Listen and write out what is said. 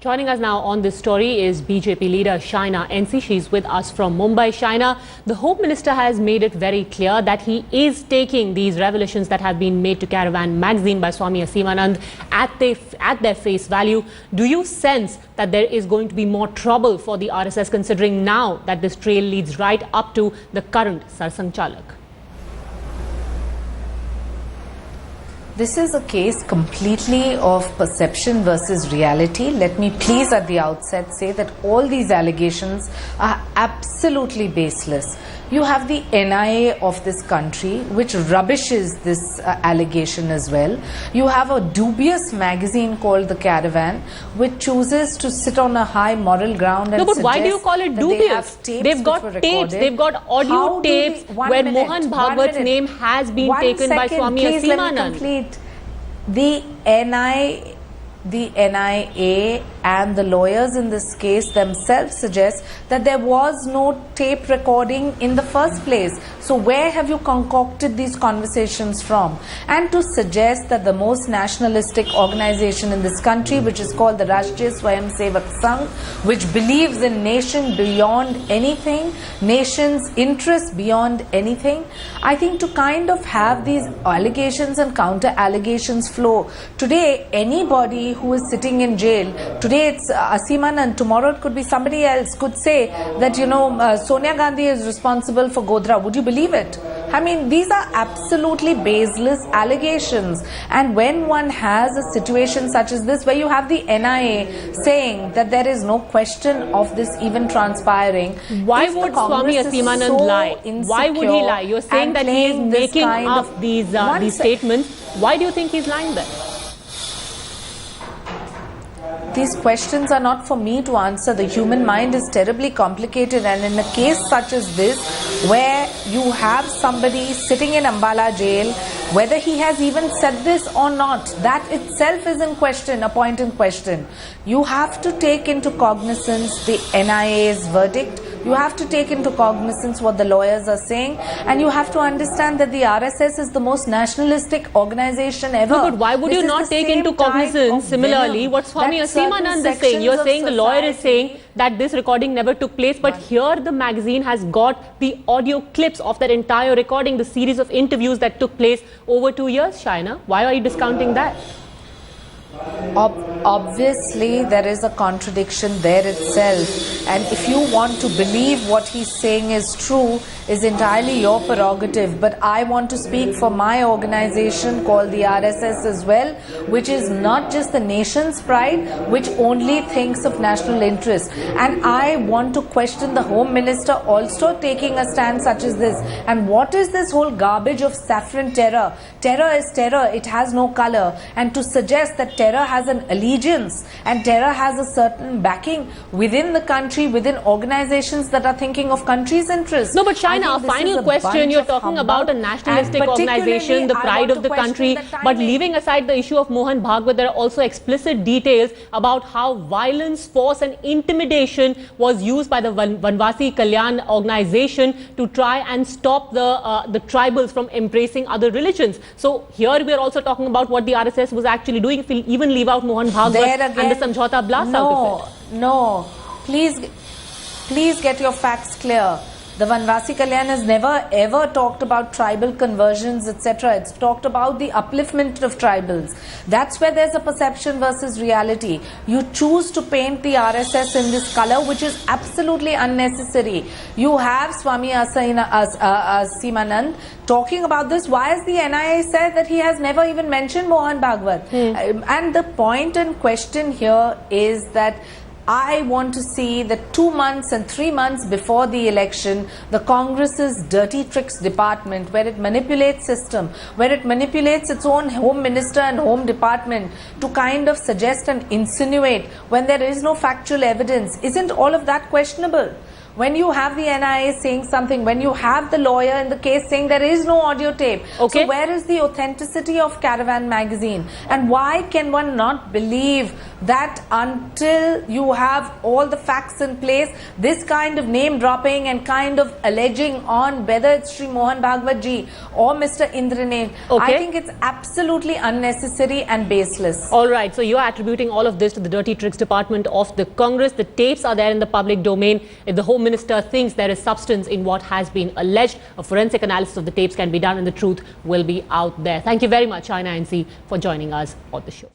Joining us now on this story is BJP leader Shaina NC. She's with us from Mumbai. Shaina, the Home Minister has made it very clear that he is taking these revelations that have been made to Caravan magazine by Swami Asimanand at their face value. Do you sense that there is going to be more trouble for the RSS, considering now that this trail leads right up to the current Sarsanghchalak? This is a case completely of perception versus reality. Let me please at the outset say that all these allegations are absolutely baseless. You have the NIA of this country which rubbishes this allegation as well. You have a dubious magazine called The Caravan which chooses to sit on a high moral ground and no, but why do you call it dubious? They've got tapes, they've got audio tapes where Mohan Bhagwat's name has been taken by Swami Asimanand. The NIA and the lawyers in this case themselves suggest that there was no tape recording in the first place. So where have you concocted these conversations from? And to suggest that the most nationalistic organization in this country, which is called the Rashtriya Swayamsevak Sangh, which believes in nation beyond anything, nation's interest beyond anything, I think to kind of have these allegations and counter allegations flow. Today, anybody who is sitting in jail, today it's Asimanand, tomorrow it could be somebody else, could say that, Sonia Gandhi is responsible for Godhra. Would you believe it? I mean, these are absolutely baseless allegations. And when one has a situation such as this, where you have the NIA saying that there is no question of this even transpiring, why would Swami Asimanand lie? Why would he lie? You're saying that he is making up these statements. Why do you think he's lying then? These questions are not for me to answer. The human mind is terribly complicated, and in a case such as this, where you have somebody sitting in Ambala jail, whether he has even said this or not, that itself is in question, a point in question. You have to take into cognizance the NIA's verdict. You have to take into cognizance what the lawyers are saying, and you have to understand that the RSS is the most nationalistic organization ever. No, but why would you not take into cognizance similarly what Swami Asimanand is saying? You're saying the lawyer is saying that this recording never took place, but here the magazine has got the audio clips of that entire recording, the series of interviews that took place over 2 years, Shaina. Why are you discounting that? Obviously, there is a contradiction there itself, and if you want to believe what he's saying is true, is entirely your prerogative. But I want to speak for my organization called the RSS as well, which is not just the nation's pride, which only thinks of national interest. And I want to question the Home Minister also taking a stand such as this. And what is this whole garbage of saffron terror? Terror is terror, it has no color. And to suggest that terror has an allegiance and terror has a certain backing within the country, within organizations that are thinking of country's interests. No, but Shaina, a final question. You're talking about a nationalistic organization, the pride of the country, but leaving aside the issue of Mohan Bhagwat, there are also explicit details about how violence, force and intimidation was used by the Vanvasi Kalyan organization to try and stop the tribals from embracing other religions. So here we are also talking about what the RSS was actually doing, if we even leave out Mohan Bhagwat and the Samjhauta blast out of it. No, please get your facts clear. The Vanvasi Kalyan has never ever talked about tribal conversions, etc. It's talked about the upliftment of tribals. That's where there's a perception versus reality. You choose to paint the RSS in this color, which is absolutely unnecessary. You have Swami Asimanand talking about this. Why has the NIA said that he has never even mentioned Mohan Bhagwat? And the point in question here is that I want to see that 2 months and 3 months before the election, the Congress's dirty tricks department, where it manipulates system, where it manipulates its own Home Minister and Home Department to kind of suggest and insinuate when there is no factual evidence. Isn't all of that questionable? When you have the NIA saying something, when you have the lawyer in the case saying there is no audio tape, okay. So where is the authenticity of Caravan magazine? And why can one not believe that until you have all the facts in place, this kind of name dropping and kind of alleging on whether it's Sri Mohan Bhagwat ji or Mr. Indranesh, I think it's absolutely unnecessary and baseless. All right, so you're attributing all of this to the dirty tricks department of the Congress. The tapes are there in the public domain. If the Home Minister thinks there is substance in what has been alleged, a forensic analysis of the tapes can be done and the truth will be out there. Thank you very much, China NC, for joining us on the show.